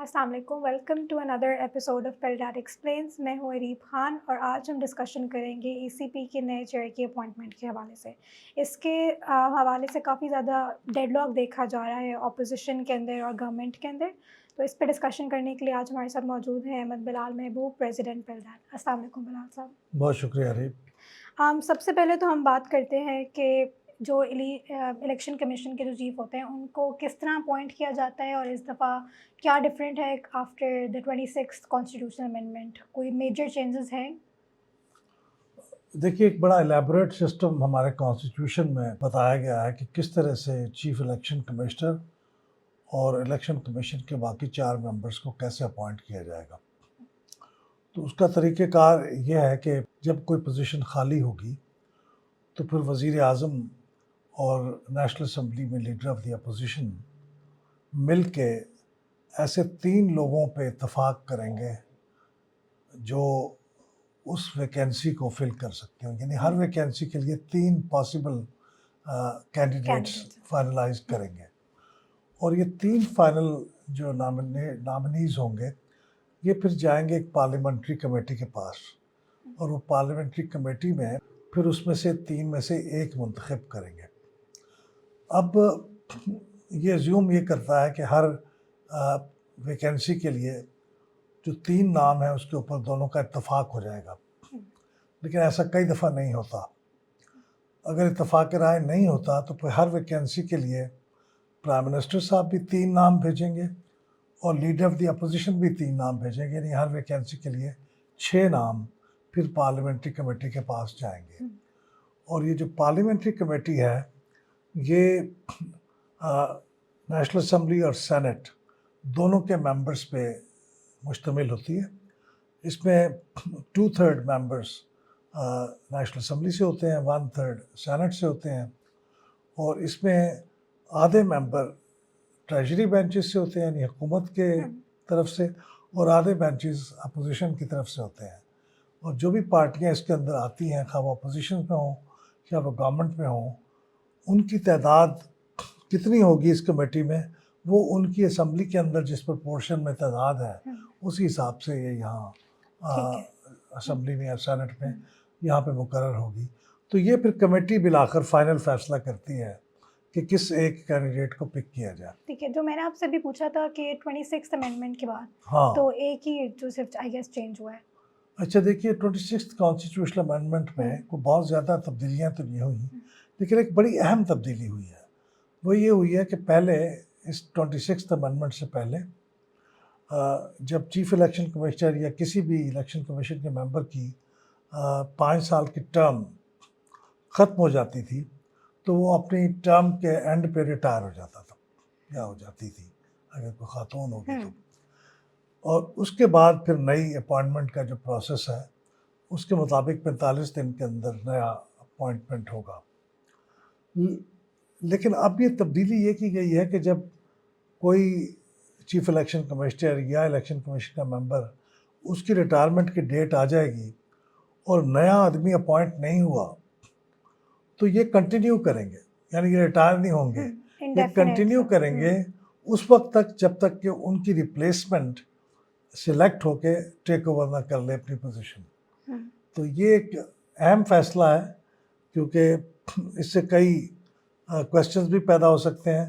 السلام علیکم، welcome to another episode of pale dead explains. میں ہوں اریب خان اور آج ہم ڈسکشن کریں گے ای سی پی کے نئے چیئر کی اپوائنٹمنٹ کے حوالے سے۔ اس کے حوالے سے کافی زیادہ ڈیڈ لاک دیکھا جا رہا ہے اپوزیشن کے اندر اور گورنمنٹ کے اندر، تو اس پہ ڈسکشن کرنے کے لیے آج ہمارے ساتھ موجود ہیں احمد بلال محبوب، پریزیڈنٹ پیل ڈیڈ۔ السلام علیکم بلال صاحب۔ بہت شکریہ اریب۔ سب سے پہلے تو ہم بات کرتے ہیں کہ جو الیکشن کمیشن کے جو چیف ہوتے ہیں ان کو کس طرح اپوائنٹ کیا جاتا ہے، اور اس دفعہ کیا ڈفرینٹ ہے after the 26th constitutional amendment? کوئی میجر چینجز ہیں؟ دیکھیے، ایک بڑا الیبوریٹ سسٹم ہمارے کانسٹیٹیوشن میں بتایا گیا ہے کہ کس طرح سے چیف الیکشن کمشنر اور الیکشن کمیشن کے باقی 4 ممبرس کو کیسے اپوائنٹ کیا جائے گا۔ تو اس کا طریقہ کار یہ ہے کہ جب کوئی پوزیشن خالی ہوگی تو پھر وزیر اعظم اور نیشنل اسمبلی میں لیڈر آف دی اپوزیشن مل کے ایسے 3 لوگوں پہ اتفاق کریں گے جو اس ویکینسی کو فل کر سکتے ہیں، یعنی ہر ویکینسی کے لیے 3 پاسبل کینڈیڈیٹس فائنلائز کریں گے، اور یہ 3 فائنل جو نامنیز ہوں گے یہ پھر جائیں گے ایک پارلیمنٹری کمیٹی کے پاس، اور وہ پارلیمنٹری کمیٹی میں پھر اس میں سے 3 میں سے ایک منتخب کریں گے۔ اب یہ زیوم یہ کرتا ہے کہ ہر ویکینسی کے لیے جو 3 نام ہیں اس کے اوپر دونوں کا اتفاق ہو جائے گا، لیکن ایسا کئی دفعہ نہیں ہوتا۔ اگر اتفاق رائے نہیں ہوتا تو پھر ہر ویکینسی کے لیے پرائم منسٹر صاحب بھی 3 نام بھیجیں گے اور لیڈر آف دی اپوزیشن بھی 3 نام بھیجیں گے، یعنی ہر ویکینسی کے لیے 6 نام پھر پارلیمنٹری کمیٹی کے پاس جائیں گے۔ اور یہ جو پارلیمنٹری کمیٹی ہے یہ نیشنل اسمبلی اور سینٹ دونوں کے ممبرس پہ مشتمل ہوتی ہے۔ اس میں 2/3 ممبرس نیشنل اسمبلی سے ہوتے ہیں، 1/3 سینٹ سے ہوتے ہیں، اور اس میں آدھے ممبر ٹریجری بینچز سے ہوتے ہیں یعنی حکومت کے طرف سے، اور آدھے بینچز اپوزیشن کی طرف سے ہوتے ہیں۔ اور جو بھی پارٹیاں اس کے اندر آتی ہیں، خواہ وہ اپوزیشن میں ہوں یا وہ گورنمنٹ میں ہوں، ان کی تعداد کتنی ہوگی اس کمیٹی میں وہ ان کی اسمبلی کے اندر جس پرپورشن میں تعداد ہے اسی حساب سے یہ یہاں اسمبلی میں یا سینٹ میں یہاں پہ مقرر ہوگی۔ تو یہ پھر کمیٹی بالآخر فائنل فیصلہ کرتی ہے کہ کس ایک کینڈیڈیٹ کو پک کیا جائے۔ ٹھیک ہے، جو میں نے آپ سے بھی پوچھا تھا کہ 26th امینڈمنٹ کے بعد ہاں تو ایک ہی جو صرف آئی گیس چینج ہوا ہے۔ اچھا دیکھیے، 26th کانسٹیٹیوشنل امینڈمنٹ میں کوئی بہت زیادہ تبدیلیاں تو نہیں ہوئیں، لیکن ایک بڑی اہم تبدیلی ہوئی ہے۔ وہ یہ ہوئی ہے کہ پہلے اس 26th امینڈمنٹ سے پہلے جب چیف الیکشن کمشنر یا کسی بھی الیکشن کمیشن کے ممبر کی 5 سال کی ٹرم ختم ہو جاتی تھی تو وہ اپنی ٹرم کے اینڈ پہ ریٹائر ہو جاتا تھا یا ہو جاتی تھی اگر کوئی خاتون ہوگی تو، اور اس کے بعد پھر نئی اپوائنٹمنٹ کا جو پروسیس ہے اس کے مطابق 45 دن کے اندر نیا اپوائنٹمنٹ ہوگا۔ لیکن اب یہ تبدیلی یہ کی گئی ہے کہ جب کوئی چیف الیکشن کمشنر یا الیکشن کمیشن کا ممبر اس کی ریٹائرمنٹ کی ڈیٹ آ جائے گی اور نیا آدمی اپوائنٹ نہیں ہوا تو یہ کنٹینیو کریں گے، یعنی یہ ریٹائر نہیں ہوں گے، یہ کنٹینیو کریں گے اس وقت تک جب تک کہ ان کی ریپلیسمنٹ سلیکٹ ہو کے ٹیک اوور نہ کر لے اپنی پوزیشن۔ تو یہ ایک اہم فیصلہ ہے کیونکہ اس سے کئی کویسچنز بھی پیدا ہو سکتے ہیں،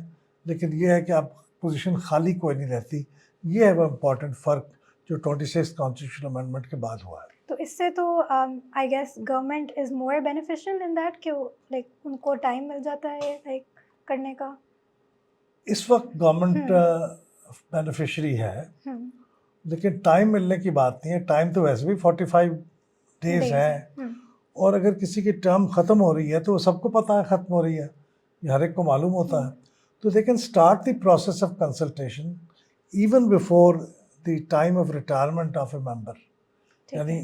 لیکن یہ ہے کہ اب پوزیشن خالی کوئی نہیں رہتی۔ یہ ہے وہ امپورٹنٹ فرق جو 26th کانسٹیٹیوشنل امینڈمنٹ کے بعد ہوا ہے۔ تو اس سے تو I guess government is more beneficial in that کہ لائک ان کو ٹائم مل جاتا ہے لائک کرنے کا۔ اس وقت گورنمنٹ بینیفیشری ہے، لیکن ٹائم ملنے کی بات نہیں ہے، ٹائم تو ویسے بھی 45 ڈیز ہیں، اور اگر کسی کی ٹرم ختم ہو رہی ہے تو وہ سب کو پتہ ہے ختم ہو رہی ہے، یہ ہر ایک کو معلوم ہوتا ہے، تو they can start the process of consultation even before the time of retirement of a member, یعنی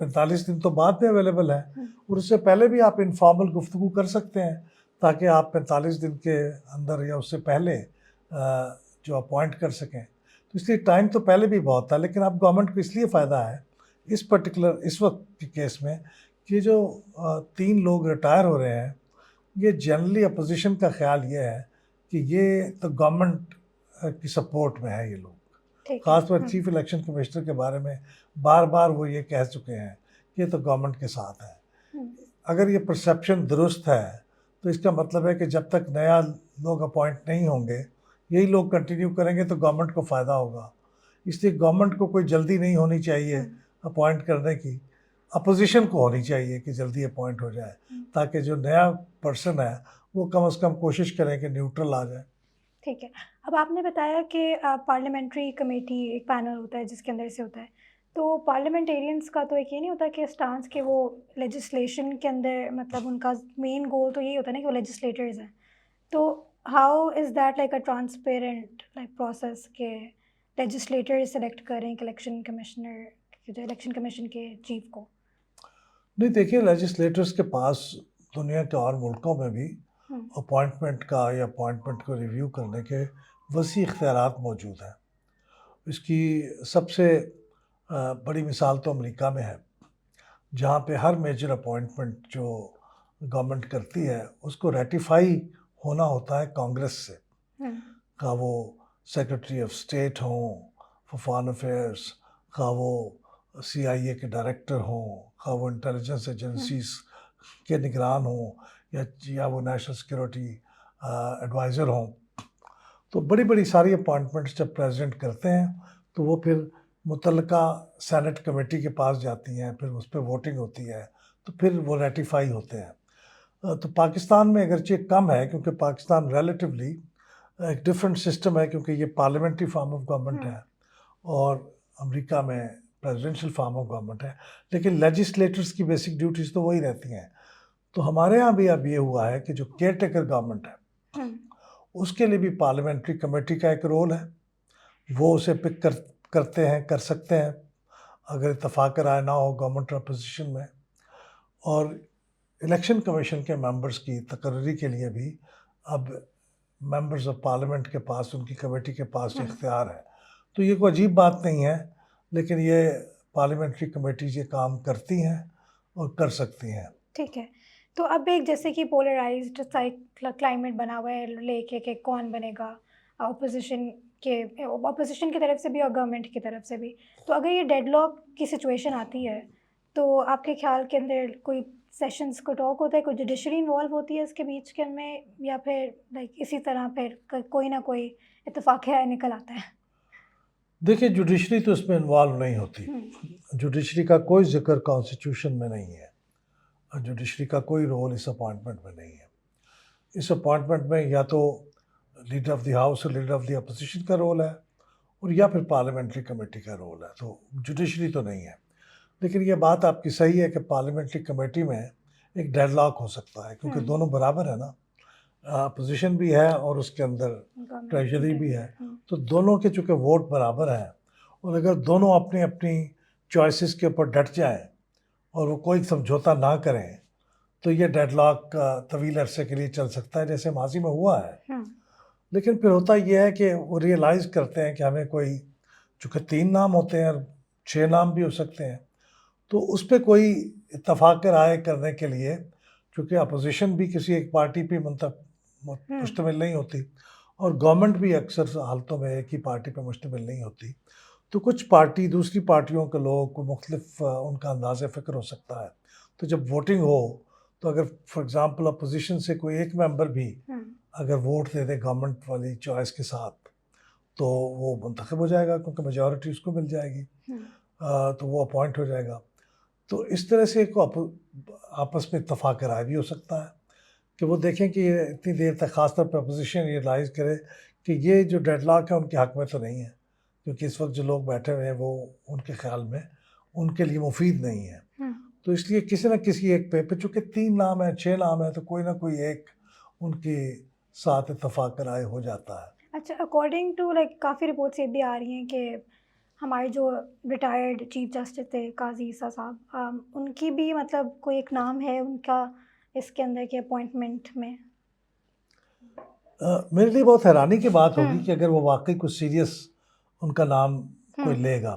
45 دن تو بعد میں اویلیبل ہے، اور اس سے پہلے بھی آپ انفارمل گفتگو کر سکتے ہیں تاکہ آپ 45 دن کے اندر یا اس سے پہلے جو اپوائنٹ کر سکیں۔ تو اس لیے ٹائم تو پہلے بھی بہت تھا، لیکن اب گورنمنٹ کو اس لیے فائدہ ہے اس وقت کے کیس میں کہ جو 3 لوگ ریٹائر ہو رہے ہیں، یہ جنرلی اپوزیشن کا خیال یہ ہے کہ یہ تو گورنمنٹ کی سپورٹ میں ہے یہ لوگ، خاص طور چیف الیکشن کمشنر کے بارے میں بار بار وہ یہ کہہ چکے ہیں کہ یہ تو گورنمنٹ کے ساتھ ہے. اگر یہ پرسیپشن درست ہے تو اس کا مطلب ہے کہ جب تک نیا لوگ اپوائنٹ نہیں ہوں گے یہی لوگ کنٹینیو کریں گے تو گورنمنٹ کو فائدہ ہوگا. اس لیے گورنمنٹ کو کوئی جلدی نہیں ہونی چاہیے اپوائنٹ کرنے کی, اپوزیشن کو ہونی چاہیے کہ جلدی اپوائنٹ ہو جائے تاکہ جو نیا پرسن ہے وہ کم از کم کوشش کریں کہ نیوٹرل آ جائے. ٹھیک ہے. اب آپ نے بتایا کہ پارلیمنٹری کمیٹی ایک پینل ہوتا ہے جس کے اندر سے ہوتا ہے, تو پارلیمنٹیرینس کا تو ایک یہ نہیں ہوتا کہ اسٹانس کہ وہ لیجسلیشن کے اندر مطلب ان کا مین گول تو یہی ہوتا ہے نا کہ وہ لیجسلیٹرز ہیں, تو how is that like a transparent like process کہ لیجسلیٹر سلیکٹ کریں الیکشن کمشنر جو الیکشن کمیشن کے چیف کو؟ نہیں دیکھیے, لیجسلیٹرز کے پاس دنیا کے اور ملکوں میں بھی اپوائنٹمنٹ کا یا اپوائنٹمنٹ کو ریویو کرنے کے وسیع اختیارات موجود ہیں. اس کی سب سے بڑی مثال تو امریکہ میں ہے جہاں پہ ہر میجر اپوائنٹمنٹ جو گورنمنٹ کرتی ہے اس کو ریٹیفائی ہونا ہوتا ہے کانگریس سے, خواہ وہ سیکرٹری آف اسٹیٹ ہوں فار فارن افیئرس, خواہ وہ سی آئی اے کے ڈائریکٹر ہوں, خواہ وہ انٹیلیجنس ایجنسیز کے نگران ہوں یا وہ نیشنل سیکورٹی ایڈوائزر ہوں. تو بڑی بڑی ساری اپوائنٹمنٹس جب پریزیڈنٹ کرتے ہیں تو وہ پھر متعلقہ سینٹ کمیٹی کے پاس جاتی ہیں, پھر اس پہ ووٹنگ ہوتی ہے تو پھر وہ ریٹیفائی ہوتے ہیں. تو پاکستان میں اگرچہ کم ہے کیونکہ پاکستان ریلیٹیولی ایک ڈفرینٹ سسٹم ہے کیونکہ یہ پارلیمنٹری فارم آف گورنمنٹ ہے اور امریکہ میں پریزیڈنشیل فارم آف گورنمنٹ ہے, لیکن لیجسلیٹرز کی بیسک ڈیوٹیز تو وہی رہتی ہیں. تو ہمارے ہاں بھی اب یہ ہوا ہے کہ جو کیئر ٹیکر گورنمنٹ ہے اس کے لیے بھی پارلیمنٹری کمیٹی کا ایک رول ہے, وہ اسے پک کرتے ہیں, کر سکتے ہیں اگر اتفاق رائے نہ ہو گورنمنٹ اور اپوزیشن میں. اور الیکشن کمیشن کے ممبرز کی تقرری کے لیے بھی اب ممبرز آف پارلیمنٹ کے پاس, ان کی کمیٹی کے پاس اختیار ہے. تو یہ کوئی عجیب بات نہیں ہے, لیکن یہ پارلیمنٹری کمیٹیز یہ کام کرتی ہیں اور کر سکتی ہیں. ٹھیک ہے. تو اب ایک جیسے کہ پولرائزڈ کلائمیٹ بنا ہوا ہے لے کے کہ کون بنے گا اپوزیشن کی طرف سے بھی اور گورنمنٹ کی طرف سے بھی, تو اگر یہ ڈیڈ لاک کی سچویشن آتی ہے تو آپ کے خیال کے اندر کوئی سیشنز کو ٹاک ہوتا ہے, کوئی جوڈیشری انوالو ہوتی ہے اس کے بیچ کے میں, یا پھر لائک اسی طرح پھر کوئی نہ کوئی اتفاق نکل آتا ہے؟ دیکھیے, جوڈیشری تو اس میں انوالو نہیں ہوتی. جوڈیشری کا کوئی ذکر کانسٹیٹیوشن میں نہیں ہے, جوڈیشری کا کوئی رول اس اپوائنٹمنٹ میں نہیں ہے. اس اپوائنٹمنٹ میں یا تو لیڈر آف دی ہاؤس اور لیڈر آف دی اپوزیشن کا رول ہے اور یا پھر پارلیمنٹری کمیٹی کا رول ہے, تو جوڈیشری تو نہیں ہے. لیکن یہ بات آپ کی صحیح ہے کہ پارلیمنٹری کمیٹی میں ایک ڈیڈ لاک ہو سکتا ہے کیونکہ دونوں برابر ہے نا, اپوزیشن بھی ہے اور اس کے اندر ٹریجری بھی ہے, تو دونوں کے چونکہ ووٹ برابر ہیں اور اگر دونوں اپنی اپنی چوائسیز کے اوپر ڈٹ جائیں اور وہ کوئی سمجھوتا نہ کریں تو یہ ڈیڈ لاک طویل عرصے کے لیے چل سکتا ہے جیسے ماضی میں ہوا ہے. لیکن پھر ہوتا یہ ہے کہ وہ ریئلائز کرتے ہیں کہ ہمیں کوئی, چونکہ 3 نام ہوتے ہیں اور 6 نام بھی ہو سکتے ہیں, تو اس پہ کوئی اتفاق رائے کرنے کے لیے, چونکہ اپوزیشن بھی کسی ایک پارٹی پہ مشتمل نہیں ہوتی اور گورنمنٹ بھی اکثر حالتوں میں ایک ہی پارٹی پہ مشتمل نہیں ہوتی, تو کچھ پارٹی دوسری پارٹیوں کے لوگوں کو مختلف ان کا انداز فکر ہو سکتا ہے. تو جب ووٹنگ ہو تو اگر فار ایگزامپل اپوزیشن سے کوئی ایک ممبر بھی اگر ووٹ دے دے گورنمنٹ والی چوائس کے ساتھ تو وہ منتخب ہو جائے گا کیونکہ میجورٹی اس کو مل جائے گی, تو وہ اپوائنٹ ہو جائے گا. تو اس طرح سے آپس میں اتفاق رائے بھی ہو سکتا ہے کہ وہ دیکھیں کہ یہ اتنی دیر تک, خاص طور پہ اپوزیشن ریئلائز کرے کہ یہ جو ڈیڈ لاک ہے ان کے حق میں تو نہیں ہے, کیونکہ اس وقت جو لوگ بیٹھے ہوئے ہیں وہ ان کے خیال میں ان کے لیے مفید نہیں ہے. تو اس لیے کسی نہ کسی ایک پہ چونکہ 3 نام ہیں 6 نام ہیں تو کوئی نہ کوئی ایک ان کے ساتھ اتفاق رائے ہو جاتا ہے. اچھا, اکارڈنگ ٹو لائک کافی رپورٹس یہ بھی آ رہی ہیں کہ ہمارے جو ریٹائرڈ چیف جسٹس تھے قاضی عیسیٰ صاحب, ان کی بھی مطلب کوئی ایک نام ہے ان کا اس کے اندر کے اپوائنٹمنٹ میں؟ میرے لیے بہت حیرانی کی بات ہوگی کہ اگر وہ واقعی کچھ سیریس ان کا نام کوئی لے گا.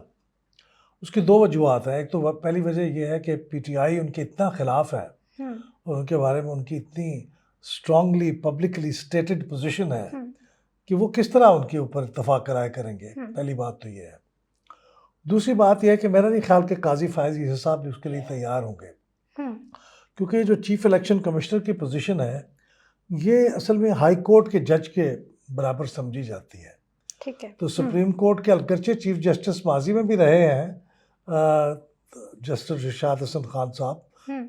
اس کی 2 وجوہات ہیں. ایک تو پہلی وجہ یہ ہے کہ پی ٹی آئی ان کے اتنا خلاف ہے اور ان کے بارے میں ان کی اتنی اسٹرانگلی پبلکلی اسٹیٹڈ پوزیشن ہے کہ وہ کس طرح ان کے اوپر اتفاق رائے کریں گے. پہلی بات تو یہ ہے. دوسری بات یہ ہے کہ میرا نہیں خیال کہ قاضی فائز عیسی صاحب بھی اس کے لیے تیار ہوں گے، کیونکہ جو چیف الیکشن کمشنر کی پوزیشن ہے یہ اصل میں ہائی کورٹ کے جج کے برابر سمجھی جاتی ہے. ٹھیک ہے. تو سپریم کورٹ کے اگرچہ چیف جسٹس ماضی میں بھی رہے ہیں جسٹس ارشاد حسن خان صاحب،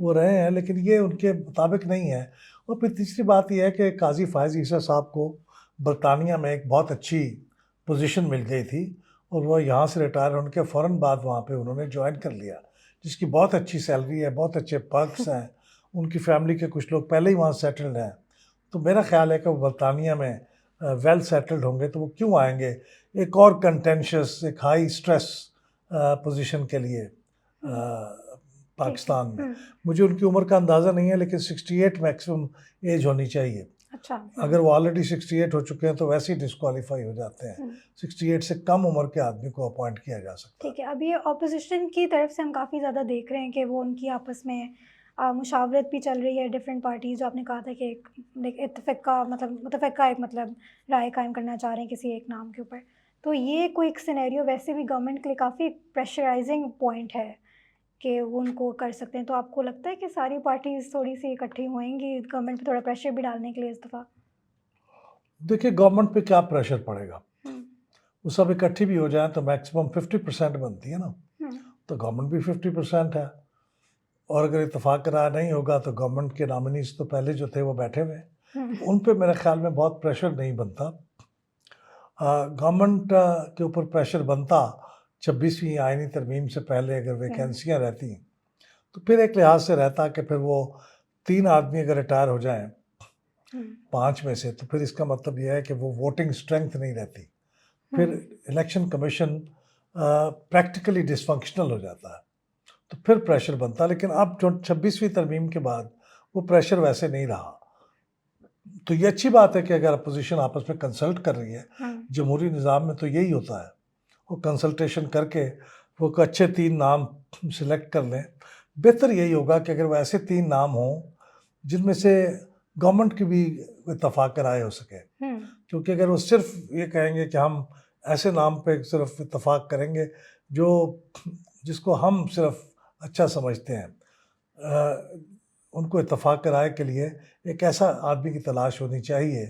وہ رہے ہیں، لیکن یہ ان کے مطابق نہیں ہے. اور پھر تیسری بات یہ ہے کہ قاضی فائز عیسی صاحب کو برطانیہ میں ایک بہت اچھی پوزیشن مل گئی تھی اور وہ یہاں سے ریٹائر ہونے کے فوراً بعد وہاں پہ انہوں نے جوائن کر لیا، جس کی بہت اچھی سیلری ہے، بہت اچھے پرکس ہیں. ان کی فیملی کے کچھ لوگ پہلے ہی وہاں سیٹلڈ ہیں. تو میرا خیال ہے کہ وہ برطانیہ میں ویل سیٹلڈ ہوں گے، تو وہ کیوں آئیں گے ایک اور کنٹینشس، ایک ہائی سٹریس پوزیشن کے لیے پاکستان میں. مجھے ان کی عمر کا اندازہ نہیں ہے، لیکن 68 میکسیمم ایج ہونی چاہیے. اچھا. اگر وہ آلریڈی 68 ہو چکے ہیں تو ویسے ہی ڈسکوالیفائی ہو جاتے ہیں. 68 سے کم عمر کے آدمی کو اپوائنٹ کیا جا سکتا ہے. ٹھیک ہے. ابھی یہ اپوزیشن کی طرف سے ہم کافی زیادہ دیکھ رہے ہیں کہ وہ ان کی آپس میں مشاورت بھی چل رہی ہے. ڈفرینٹ پارٹیز، جو آپ نے کہا تھا کہ ایک متفقہ ایک رائے قائم کرنا چاہ رہے ہیں کسی ایک نام کے اوپر. تو یہ کوئی ایک سینیریو ویسے بھی گورنمنٹ کے لیے کافی پریشرائزنگ پوائنٹ ہے کہ وہ ان کو کر سکتے ہیں. تو آپ کو لگتا ہے کہ ساری پارٹیز تھوڑی سی اکٹھی ہوئیں گی گورنمنٹ پہ تھوڑا پریشر بھی ڈالنے کے لیے اس دفعہ؟ دیکھیے گورنمنٹ پہ کیا پریشر پڑے گا، وہ سب اکٹھی بھی ہو جائیں تو میکسیمم 50% بنتی ہے نا. تو گورنمنٹ بھی 50% ہے، اور اگر اتفاق رائے نہیں ہوگا تو گورنمنٹ کے نامنیز تو پہلے جو تھے وہ بیٹھے ہوئے، ان پہ میرے خیال میں بہت پریشر نہیں بنتا. گورنمنٹ کے اوپر پریشر بنتا 26ویں آئینی ترمیم سے پہلے اگر ویکینسیاں رہتی تو پھر ایک لحاظ سے رہتا کہ پھر وہ 3 آدمی اگر ریٹائر ہو جائیں 5 میں سے، تو پھر اس کا مطلب یہ ہے کہ وہ ووٹنگ اسٹرینتھ نہیں رہتی، پھر الیکشن کمیشن پریکٹیکلی ڈس فنکشنل ہو جاتا ہے، تو پھر پریشر بنتا. لیکن اب 26ویں ترمیم کے بعد وہ پریشر ویسے نہیں رہا. تو یہ اچھی بات ہے کہ اگر اپوزیشن آپس میں کنسلٹ کر رہی ہے، جمہوری نظام میں تو یہی ہوتا ہے، وہ کنسلٹیشن کر کے وہ اچھے 3 نام سلیکٹ کر لیں. بہتر یہی ہوگا کہ اگر وہ ایسے 3 نام ہوں جن میں سے گورنمنٹ کی بھی اتفاق رائے ہو سکے، کیونکہ اگر وہ صرف یہ کہیں گے کہ ہم ایسے نام پہ صرف اتفاق کریں گے جس کو ہم صرف اچھا سمجھتے ہیں، ان کو اتفاق رائے کے لیے ایک ایسا آدمی کی تلاش ہونی چاہیے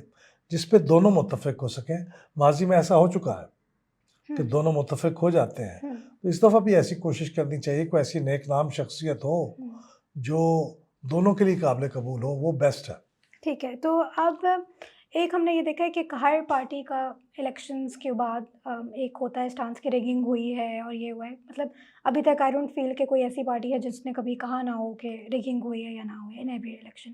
جس پہ دونوں متفق ہو سکیں. ماضی میں ایسا ہو چکا ہے کہ دونوں متفق ہو جاتے ہیں، تو اس دفعہ بھی ایسی کوشش کرنی چاہیے، کوئی ایسی نیک نام شخصیت ہو جو دونوں کے لیے قابل قبول ہو، وہ بیسٹ ہے. ٹھیک ہے. تو اب ایک ہم نے یہ دیکھا ہے کہ ہر پارٹی کا الیکشنز کے بعد ایک ہوتا ہے اسٹانس کی ریگنگ ہوئی ہے اور یہ ہوا ہے. مطلب ابھی تک آئی ڈونٹ فیل کہ کوئی ایسی پارٹی ہے جس نے کبھی کہا نہ ہو کہ ریگنگ ہوئی ہے یا نہ ہوئی ہے ان ایوری الیکشن.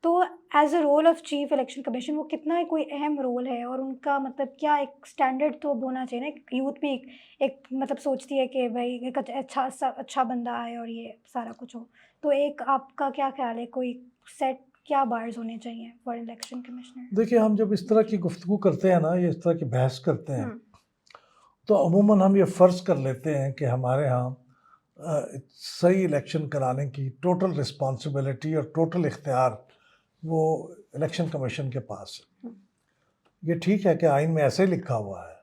تو as a role of chief election commission وہ کتنا کوئی اہم رول ہے، اور ان کا مطلب کیا ایک اسٹینڈرڈ تو ہونا چاہیے نا. یوتھ بھی ایک مطلب سوچتی ہے کہ بھائی ایک اچھا بندہ آئے اور یہ سارا کچھ ہو. تو ایک آپ کا کیا خیال ہے، کوئی سیٹ کیا بارز ہونے چاہیے فار الیکشن کمشنر؟ دیکھیے ہم جب اس طرح کی گفتگو کرتے ہیں نا، یہ اس طرح کی بحث کرتے ہیں، تو عموماً ہم یہ فرض کر لیتے ہیں کہ ہمارے ہاں صحیح الیکشن کرانے کی ٹوٹل رسپانسبلٹی اور ٹوٹل اختیار وہ الیکشن کمیشن کے پاس ہے. یہ ٹھیک ہے کہ آئین میں ایسے ہی لکھا ہوا ہے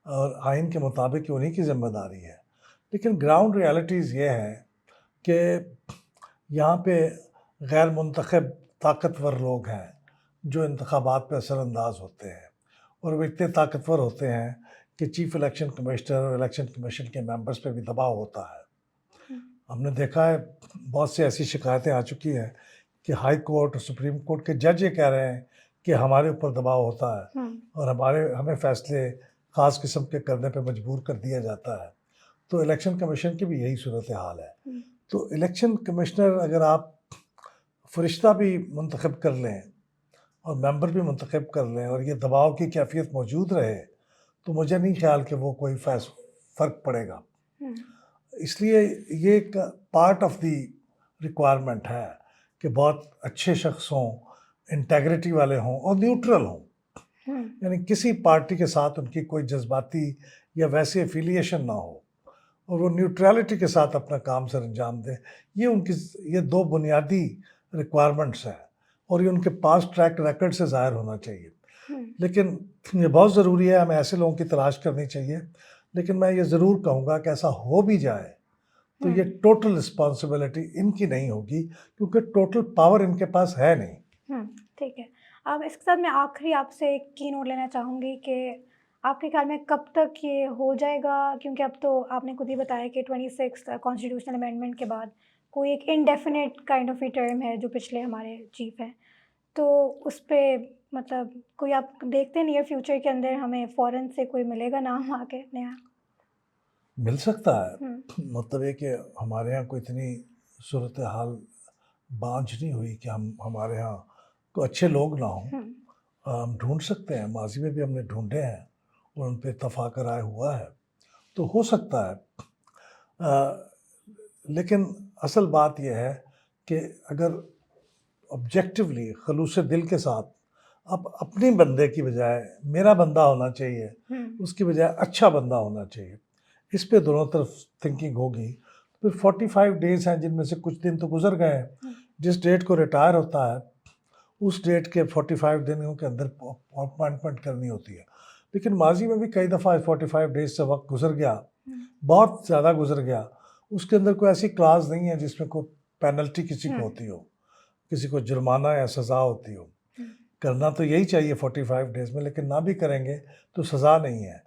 اور آئین کے مطابق یہ انہی کی ذمہ داری ہے، لیکن گراؤنڈ ریالٹیز یہ ہے کہ یہاں پہ غیر منتخب طاقتور لوگ ہیں جو انتخابات پہ اثر انداز ہوتے ہیں، اور وہ اتنے طاقتور ہوتے ہیں کہ چیف الیکشن کمشنر اور الیکشن کمیشن کے ممبرز پہ بھی دباؤ ہوتا ہے. ہم نے دیکھا ہے بہت سی ایسی شکایتیں آ چکی ہیں کہ ہائی کورٹ اور سپریم کورٹ کے جج یہ کہہ رہے ہیں کہ ہمارے اوپر دباؤ ہوتا ہے اور ہمیں فیصلے خاص قسم کے کرنے پہ مجبور کر دیا جاتا ہے. تو الیکشن کمیشن کی بھی یہی صورتحال ہے. تو الیکشن کمشنر اگر آپ فرشتہ بھی منتخب کر لیں اور ممبر بھی منتخب کر لیں اور یہ دباؤ کی کیفیت موجود رہے، تو مجھے نہیں خیال کہ وہ کوئی فرق پڑے گا. اس لیے یہ ایک پارٹ آف دی ریکوائرمنٹ ہے کہ بہت اچھے شخص ہوں، انٹیگریٹی والے ہوں اور نیوٹرل ہوں، یعنی کسی پارٹی کے ساتھ ان کی کوئی جذباتی یا ویسی ایفیلیشن نہ ہو، اور وہ نیوٹرلٹی کے ساتھ اپنا کام سر انجام دیں. یہ 2 بنیادی ریکوائرمنٹس ہیں، اور یہ ان کے پاس ٹریک ریکرڈ سے ظاہر ہونا چاہیے. لیکن یہ بہت ضروری ہے, ہمیں ایسے لوگوں کی تلاش کرنی چاہیے. لیکن میں یہ ضرور کہوں گا کہ ایسا ہو بھی جائے تو یہ ٹوٹل رسپانسبلٹی ان کی نہیں ہوگی, کیونکہ ٹوٹل پاور ان کے پاس ہے نہیں. ٹھیک ہے. اب اس کے ساتھ میں آخری آپ سے ایک کی نوٹ لینا چاہوں گی کہ آپ کے خیال میں کب تک یہ ہو جائے گا, کیونکہ اب تو آپ نے خود ہی بتایا کہ 26 کانسٹیٹیوشنل امینڈمنٹ کے بعد کوئی ایک انڈیفینٹ کائنڈ آف ٹرم ہے جو پچھلے ہمارے چیف ہیں, تو اس پہ مطلب کوئی آپ دیکھتے ہیں نیئر فیوچر کے اندر ہمیں فوراً سے کوئی ملے گا نام آ کے نیا؟ مل سکتا ہے. مطلب یہ کہ ہمارے ہاں کوئی اتنی صورتحال بانجھ نہیں ہوئی کہ ہمارے ہاں کوئی اچھے لوگ نہ ہوں. ہم ڈھونڈ سکتے ہیں, ماضی میں بھی ہم نے ڈھونڈے ہیں اور ان پہ اتفاق رائے ہوا ہے, تو ہو سکتا ہے. لیکن اصل بات یہ ہے کہ اگر آبجیکٹیولی خلوص دل کے ساتھ اب اپنی بندے کی بجائے میرا بندہ ہونا چاہیے, اس کی بجائے اچھا بندہ ہونا چاہیے, اس پہ دونوں طرف تھنکنگ ہوگی. پھر 45 ڈیز ہیں جن میں سے کچھ دن تو گزر گئے ہیں. جس ڈیٹ کو ریٹائر ہوتا ہے اس ڈیٹ کے 45 دنوں کے اندر اپوائنٹمنٹ کرنی ہوتی ہے. لیکن ماضی میں بھی کئی دفعہ 45 ڈیز سے وقت گزر گیا, بہت زیادہ گزر گیا. اس کے اندر کوئی ایسی کلاز نہیں ہے جس میں کوئی پینلٹی کسی کو ہوتی ہو, کسی کو جرمانہ یا سزا ہوتی ہو. کرنا تو یہی چاہیے 45 ڈیز میں, لیکن نہ بھی کریں گے تو سزا نہیں ہے.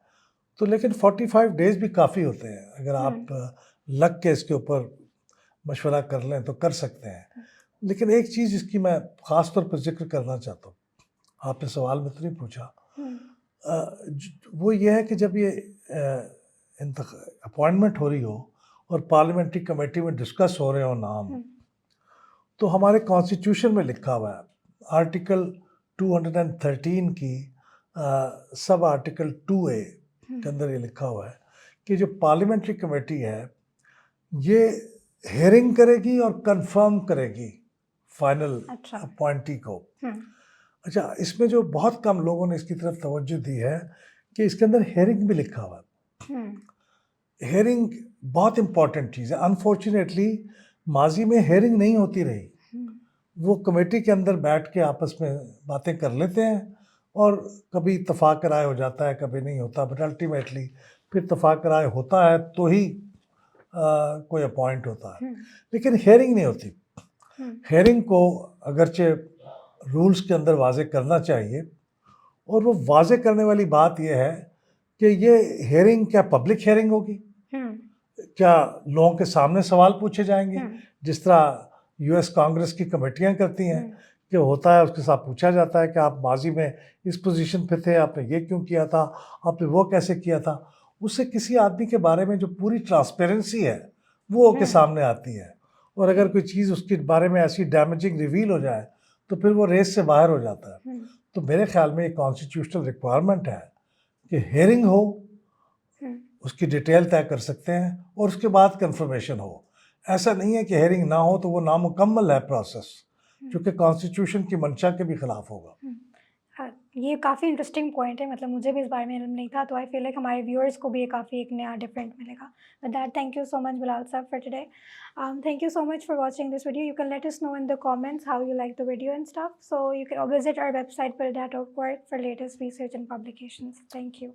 تو لیکن 45 ڈیز بھی کافی ہوتے ہیں. اگر آپ لگ کے اس کے اوپر مشورہ کر لیں تو کر سکتے ہیں. لیکن ایک چیز جس کی میں خاص طور پر ذکر کرنا چاہتا ہوں, آپ نے سوال میں تو نہیں پوچھا, وہ یہ ہے کہ جب یہ اپوائنٹمنٹ ہو رہی ہو اور پارلیمنٹری کمیٹی میں ڈسکس ہو رہے ہوں نام, تو ہمارے کانسٹیٹیوشن میں لکھا ہوا ہے آرٹیکل 213 کی سب آرٹیکل 2A کے اندر یہ لکھا ہوا ہے کہ جو پارلیمنٹری کمیٹی ہے یہ ہیئرنگ کرے گی اور کنفرم کرے گی فائنل اپوائنٹی کو. اچھا, اس میں جو بہت کم لوگوں نے اس کی طرف توجہ دی ہے کہ اس کے اندر ہیئرنگ بھی لکھا ہوا ہے. ہیئرنگ بہت امپورٹنٹ چیز ہے. انفارچونیٹلی ماضی میں ہیئرنگ نہیں ہوتی رہی. وہ کمیٹی کے اندر بیٹھ کے آپس میں باتیں کر لیتے ہیں اور کبھی اتفاق رائے ہو جاتا ہے, کبھی نہیں ہوتا, بٹ الٹیمیٹلی پھر اتفاق رائے ہوتا ہے تو ہی کوئی اپوائنٹ ہوتا ہے. لیکن ہیئرنگ نہیں ہوتی. ہیئرنگ کو اگرچہ رولز کے اندر واضح کرنا چاہیے, اور وہ واضح کرنے والی بات یہ ہے کہ یہ ہیئرنگ کیا پبلک ہیئرنگ ہوگی, کیا لوگوں کے سامنے سوال پوچھے جائیں گے جس طرح US کانگریس کی کمیٹیاں کرتی ہیں کہ ہوتا ہے اس کے ساتھ پوچھا جاتا ہے کہ آپ ماضی میں اس پوزیشن پہ تھے, آپ نے یہ کیوں کیا تھا, آپ نے وہ کیسے کیا تھا. اس سے کسی آدمی کے بارے میں جو پوری ٹرانسپیرنسی ہے وہ کے سامنے آتی ہے, اور اگر کوئی چیز اس کے بارے میں ایسی ڈیمیجنگ ریویل ہو جائے تو پھر وہ ریس سے باہر ہو جاتا ہے. تو میرے خیال میں یہ کانسٹیٹیوشنل ریکوائرمنٹ ہے کہ ہیئرنگ ہو, اس کی ڈیٹیل طے کر سکتے ہیں, اور اس کے بعد کنفرمیشن ہو. ایسا نہیں ہے کہ ہیئرنگ نہ ہو تو وہ نامکمل ہے پروسیس, جو کہ کانسٹیٹیوشن کی منشا کے بھی خلاف ہوگا. یہ کافی انٹرسٹنگ پوائنٹ ہے, مطلب مجھے بھی اس بارے میں علم نہیں تھا, تو آئی فیل لائک ہمارے ویورس کو بھی یہ کافی ایک نیا ڈفرینٹ ملے گا. With that, thank you so much Bilal sahab for today. Thank you so much for watching this video. You can let us know in the comments how you like the video and stuff. So you can visit our website pearl.org for latest research and publications. Thank you.